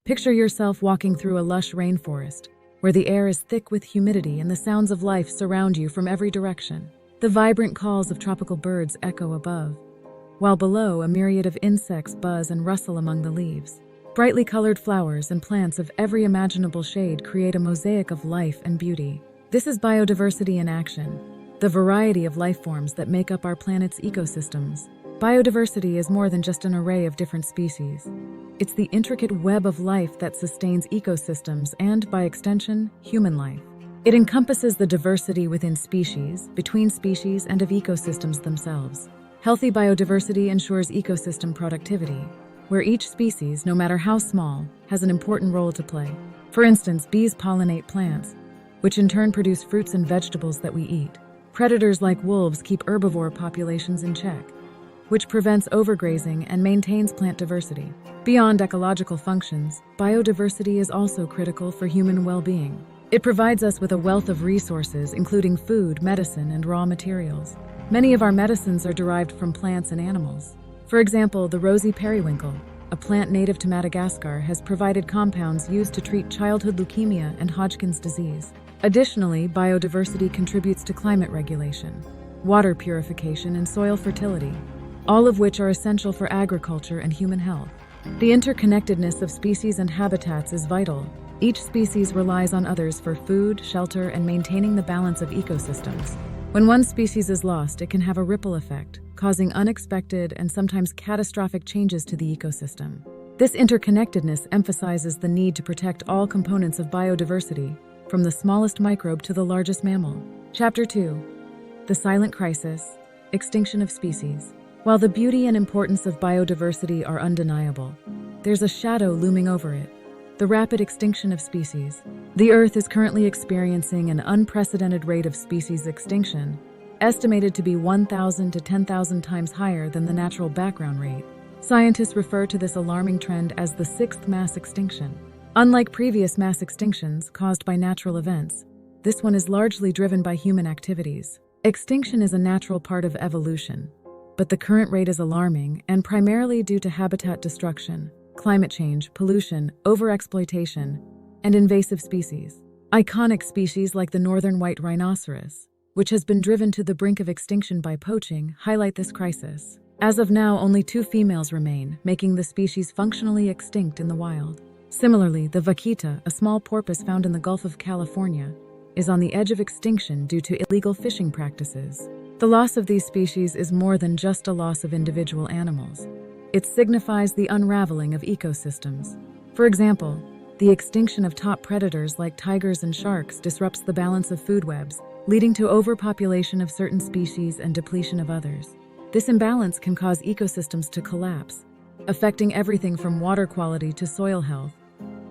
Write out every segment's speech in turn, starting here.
Picture yourself walking through a lush rainforest, where the air is thick with humidity and the sounds of life surround you from every direction. The vibrant calls of tropical birds echo above, while below a myriad of insects buzz and rustle among the leaves. Brightly colored flowers and plants of every imaginable shade create a mosaic of life and beauty. This is biodiversity in action, the variety of life forms that make up our planet's ecosystems. Biodiversity is more than just an array of different species. It's the intricate web of life that sustains ecosystems and, by extension, human life. It encompasses the diversity within species, between species, and of ecosystems themselves. Healthy biodiversity ensures ecosystem productivity, where each species, no matter how small, has an important role to play. For instance, bees pollinate plants, which in turn produce fruits and vegetables that we eat. Predators like wolves keep herbivore populations in check, which prevents overgrazing and maintains plant diversity. Beyond ecological functions, biodiversity is also critical for human well-being. It provides us with a wealth of resources, including food, medicine, and raw materials. Many of our medicines are derived from plants and animals. For example, the rosy periwinkle, a plant native to Madagascar, has provided compounds used to treat childhood leukemia and Hodgkin's disease. Additionally, biodiversity contributes to climate regulation, water purification, and soil fertility, all of which are essential for agriculture and human health. The interconnectedness of species and habitats is vital. Each species relies on others for food, shelter, and maintaining the balance of ecosystems. When one species is lost, it can have a ripple effect, causing unexpected and sometimes catastrophic changes to the ecosystem. This interconnectedness emphasizes the need to protect all components of biodiversity, from the smallest microbe to the largest mammal. Chapter 2. The Silent Crisis, Extinction of Species. While the beauty and importance of biodiversity are undeniable, there's a shadow looming over it: the rapid extinction of species. The Earth is currently experiencing an unprecedented rate of species extinction, estimated to be 1,000 to 10,000 times higher than the natural background rate. Scientists refer to this alarming trend as the sixth mass extinction. Unlike previous mass extinctions caused by natural events, this one is largely driven by human activities. Extinction is a natural part of evolution, but the current rate is alarming and primarily due to habitat destruction, climate change, pollution, overexploitation, and invasive species. Iconic species like the northern white rhinoceros, which has been driven to the brink of extinction by poaching, highlight this crisis. As of now, only 2 females remain, making the species functionally extinct in the wild. Similarly, the vaquita, a small porpoise found in the Gulf of California, is on the edge of extinction due to illegal fishing practices. The loss of these species is more than just a loss of individual animals. It signifies the unraveling of ecosystems. For example, the extinction of top predators like tigers and sharks disrupts the balance of food webs, leading to overpopulation of certain species and depletion of others. This imbalance can cause ecosystems to collapse, affecting everything from water quality to soil health,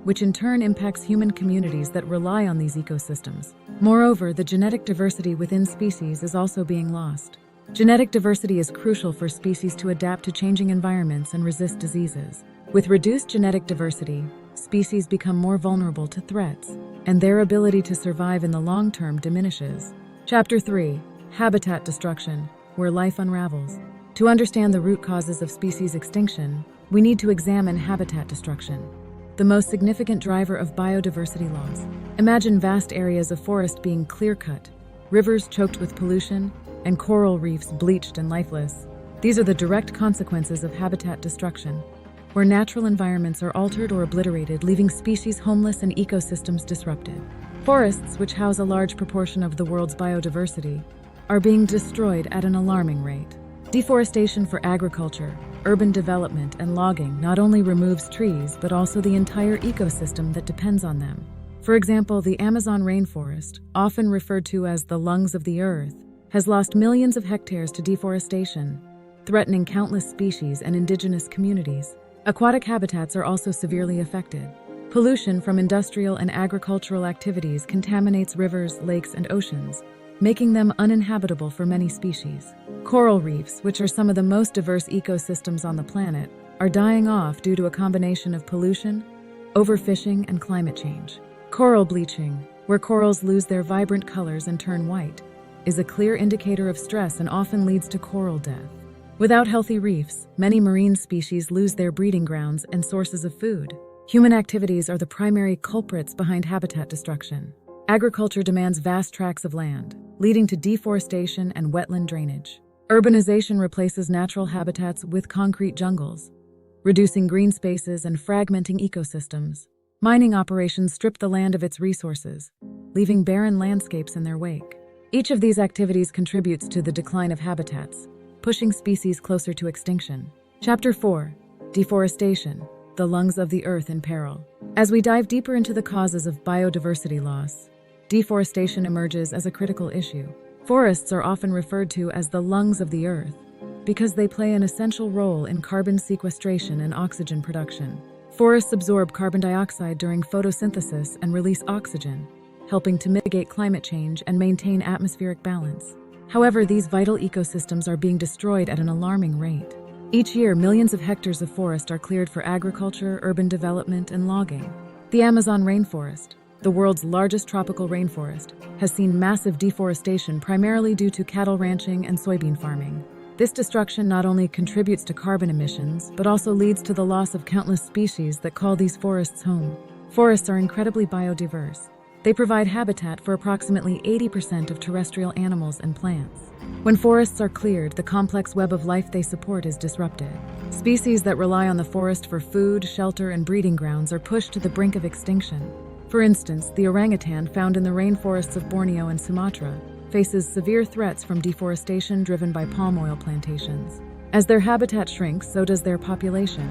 which in turn impacts human communities that rely on these ecosystems. Moreover, the genetic diversity within species is also being lost. Genetic diversity is crucial for species to adapt to changing environments and resist diseases. With reduced genetic diversity, species become more vulnerable to threats, and their ability to survive in the long term diminishes. Chapter 3. Habitat Destruction, where life unravels. To understand the root causes of species extinction, we need to examine habitat destruction, the most significant driver of biodiversity loss. Imagine vast areas of forest being clear-cut, rivers choked with pollution, and coral reefs bleached and lifeless. These are the direct consequences of habitat destruction, where natural environments are altered or obliterated, leaving species homeless and ecosystems disrupted. Forests, which house a large proportion of the world's biodiversity, are being destroyed at an alarming rate. Deforestation for agriculture, urban development, and logging not only removes trees, but also the entire ecosystem that depends on them. For example, the Amazon rainforest, often referred to as the lungs of the earth, has lost millions of hectares to deforestation, threatening countless species and indigenous communities. Aquatic habitats are also severely affected. Pollution from industrial and agricultural activities contaminates rivers, lakes, and oceans, making them uninhabitable for many species. Coral reefs, which are some of the most diverse ecosystems on the planet, are dying off due to a combination of pollution, overfishing, and climate change. Coral bleaching, where corals lose their vibrant colors and turn white, is a clear indicator of stress and often leads to coral death. Without healthy reefs, many marine species lose their breeding grounds and sources of food. Human activities are the primary culprits behind habitat destruction. Agriculture demands vast tracts of land, leading to deforestation and wetland drainage. Urbanization replaces natural habitats with concrete jungles, reducing green spaces and fragmenting ecosystems. Mining operations strip the land of its resources, leaving barren landscapes in their wake. Each of these activities contributes to the decline of habitats, pushing species closer to extinction. Chapter 4. Deforestation, the lungs of the earth in peril. As we dive deeper into the causes of biodiversity loss, deforestation emerges as a critical issue. Forests are often referred to as the lungs of the earth because they play an essential role in carbon sequestration and oxygen production. Forests absorb carbon dioxide during photosynthesis and release oxygen, helping to mitigate climate change and maintain atmospheric balance. However, these vital ecosystems are being destroyed at an alarming rate. Each year, millions of hectares of forest are cleared for agriculture, urban development, and logging. The Amazon rainforest, the world's largest tropical rainforest, has seen massive deforestation primarily due to cattle ranching and soybean farming. This destruction not only contributes to carbon emissions, but also leads to the loss of countless species that call these forests home. Forests are incredibly biodiverse. They provide habitat for approximately 80% of terrestrial animals and plants. When forests are cleared, the complex web of life they support is disrupted. Species that rely on the forest for food, shelter, and breeding grounds are pushed to the brink of extinction. For instance, the orangutan found in the rainforests of Borneo and Sumatra faces severe threats from deforestation driven by palm oil plantations. As their habitat shrinks, so does their population,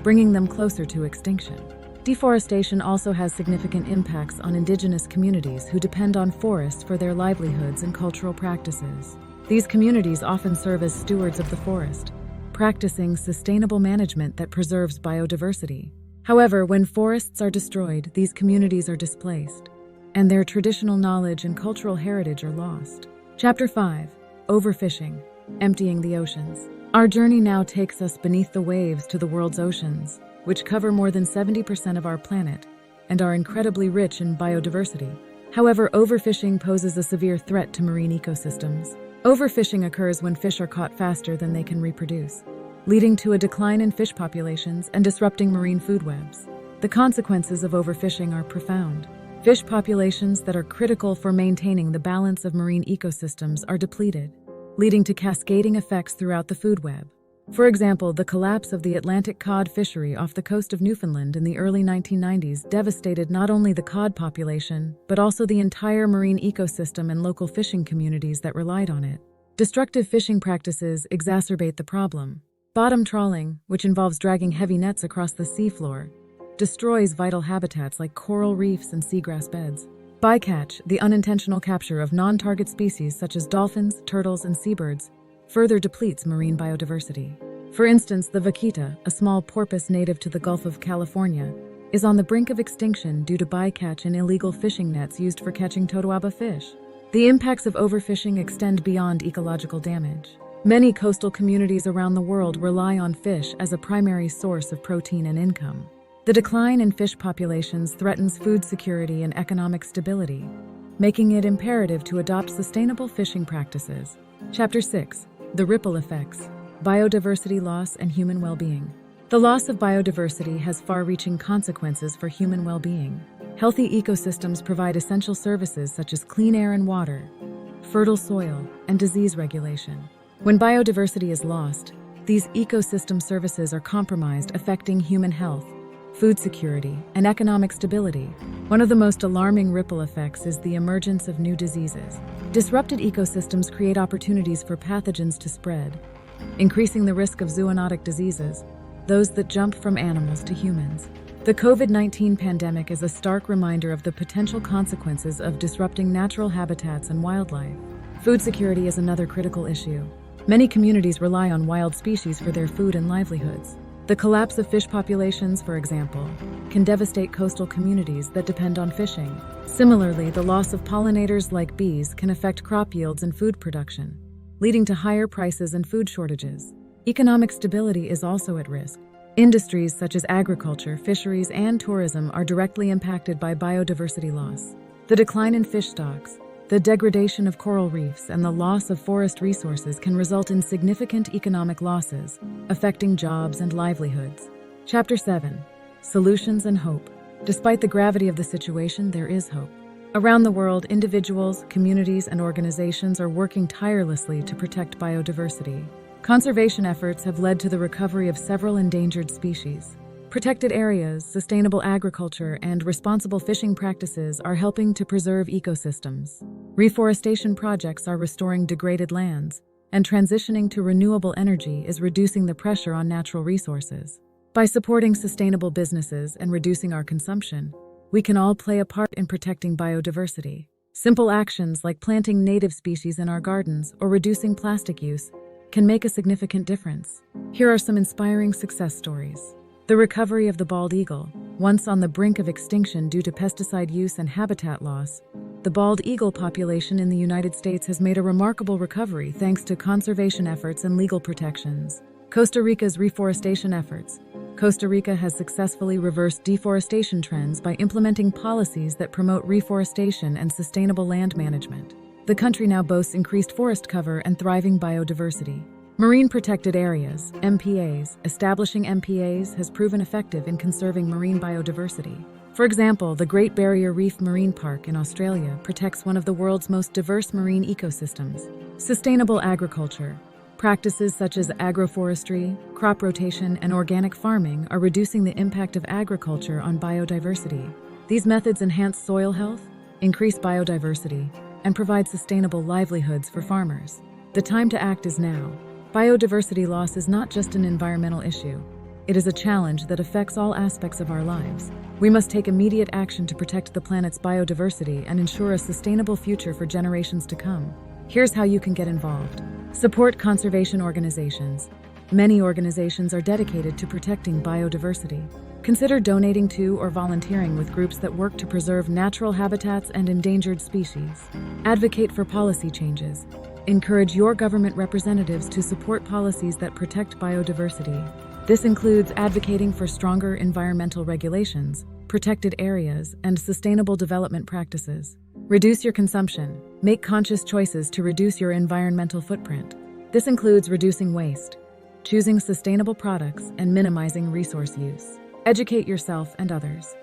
bringing them closer to extinction. Deforestation also has significant impacts on indigenous communities who depend on forests for their livelihoods and cultural practices. These communities often serve as stewards of the forest, practicing sustainable management that preserves biodiversity. However, when forests are destroyed, these communities are displaced, and their traditional knowledge and cultural heritage are lost. Chapter 5. Overfishing, emptying the oceans. Our journey now takes us beneath the waves to the world's oceans, which cover more than 70% of our planet and are incredibly rich in biodiversity. However, overfishing poses a severe threat to marine ecosystems. Overfishing occurs when fish are caught faster than they can reproduce, leading to a decline in fish populations and disrupting marine food webs. The consequences of overfishing are profound. Fish populations that are critical for maintaining the balance of marine ecosystems are depleted, leading to cascading effects throughout the food web. For example, the collapse of the Atlantic cod fishery off the coast of Newfoundland in the early 1990s devastated not only the cod population, but also the entire marine ecosystem and local fishing communities that relied on it. Destructive fishing practices exacerbate the problem. Bottom trawling, which involves dragging heavy nets across the seafloor, destroys vital habitats like coral reefs and seagrass beds. Bycatch, the unintentional capture of non-target species such as dolphins, turtles, and seabirds, further depletes marine biodiversity. For instance, the vaquita, a small porpoise native to the Gulf of California, is on the brink of extinction due to bycatch and illegal fishing nets used for catching totoaba fish. The impacts of overfishing extend beyond ecological damage. Many coastal communities around the world rely on fish as a primary source of protein and income. The decline in fish populations threatens food security and economic stability, making it imperative to adopt sustainable fishing practices. Chapter 6. The ripple effects, biodiversity loss and human well-being. The loss of biodiversity has far-reaching consequences for human well-being. Healthy ecosystems provide essential services such as clean air and water, fertile soil, and disease regulation. When biodiversity is lost, these ecosystem services are compromised, affecting human health, food security, and economic stability. One of the most alarming ripple effects is the emergence of new diseases. Disrupted ecosystems create opportunities for pathogens to spread, increasing the risk of zoonotic diseases, those that jump from animals to humans. The COVID-19 pandemic is a stark reminder of the potential consequences of disrupting natural habitats and wildlife. Food security is another critical issue. Many communities rely on wild species for their food and livelihoods. The collapse of fish populations, for example, can devastate coastal communities that depend on fishing. Similarly, the loss of pollinators like bees can affect crop yields and food production, leading to higher prices and food shortages. Economic stability is also at risk. Industries such as agriculture, fisheries, and tourism are directly impacted by biodiversity loss. The decline in fish stocks, the degradation of coral reefs, and the loss of forest resources can result in significant economic losses, affecting jobs and livelihoods. Chapter 7. solutions, and hope. Despite the gravity of the situation, there is hope. Around the world, individuals, communities, and organizations are working tirelessly to protect biodiversity. Conservation efforts have led to the recovery of several endangered species. Protected areas, sustainable agriculture, and responsible fishing practices are helping to preserve ecosystems. Reforestation projects are restoring degraded lands, and transitioning to renewable energy is reducing the pressure on natural resources. By supporting sustainable businesses and reducing our consumption, we can all play a part in protecting biodiversity. Simple actions like planting native species in our gardens or reducing plastic use can make a significant difference. Here are some inspiring success stories. The recovery of the bald eagle. Once on the brink of extinction due to pesticide use and habitat loss, the bald eagle population in the United States has made a remarkable recovery thanks to conservation efforts and legal protections. Costa Rica's reforestation efforts. Costa Rica has successfully reversed deforestation trends by implementing policies that promote reforestation and sustainable land management. The country now boasts increased forest cover and thriving biodiversity. Marine protected areas, MPAs. Establishing MPAs has proven effective in conserving marine biodiversity. For example, the Great Barrier Reef Marine Park in Australia protects one of the world's most diverse marine ecosystems. Sustainable agriculture. Practices such as agroforestry, crop rotation, and organic farming are reducing the impact of agriculture on biodiversity. These methods enhance soil health, increase biodiversity, and provide sustainable livelihoods for farmers. The time to act is now. Biodiversity loss is not just an environmental issue. It is a challenge that affects all aspects of our lives. We must take immediate action to protect the planet's biodiversity and ensure a sustainable future for generations to come. Here's how you can get involved. Support conservation organizations. Many organizations are dedicated to protecting biodiversity. Consider donating to or volunteering with groups that work to preserve natural habitats and endangered species. Advocate for policy changes. Encourage your government representatives to support policies that protect biodiversity. This includes advocating for stronger environmental regulations, protected areas, and sustainable development practices. Reduce your consumption. Make conscious choices to reduce your environmental footprint. This includes reducing waste, choosing sustainable products, and minimizing resource use. Educate yourself and others.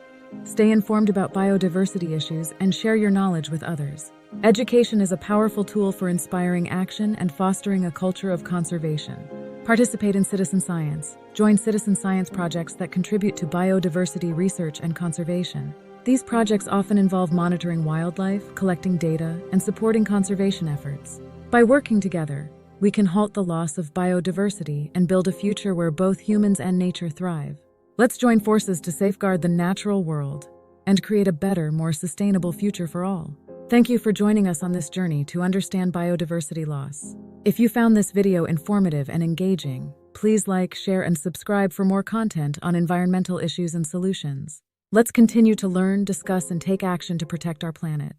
Stay informed about biodiversity issues and share your knowledge with others. Education is a powerful tool for inspiring action and fostering a culture of conservation. Participate in citizen science. Join citizen science projects that contribute to biodiversity research and conservation. These projects often involve monitoring wildlife, collecting data, and supporting conservation efforts. By working together, we can halt the loss of biodiversity and build a future where both humans and nature thrive. Let's join forces to safeguard the natural world and create a better, more sustainable future for all. Thank you for joining us on this journey to understand biodiversity loss. If you found this video informative and engaging, please like, share, and subscribe for more content on environmental issues and solutions. Let's continue to learn, discuss, and take action to protect our planet.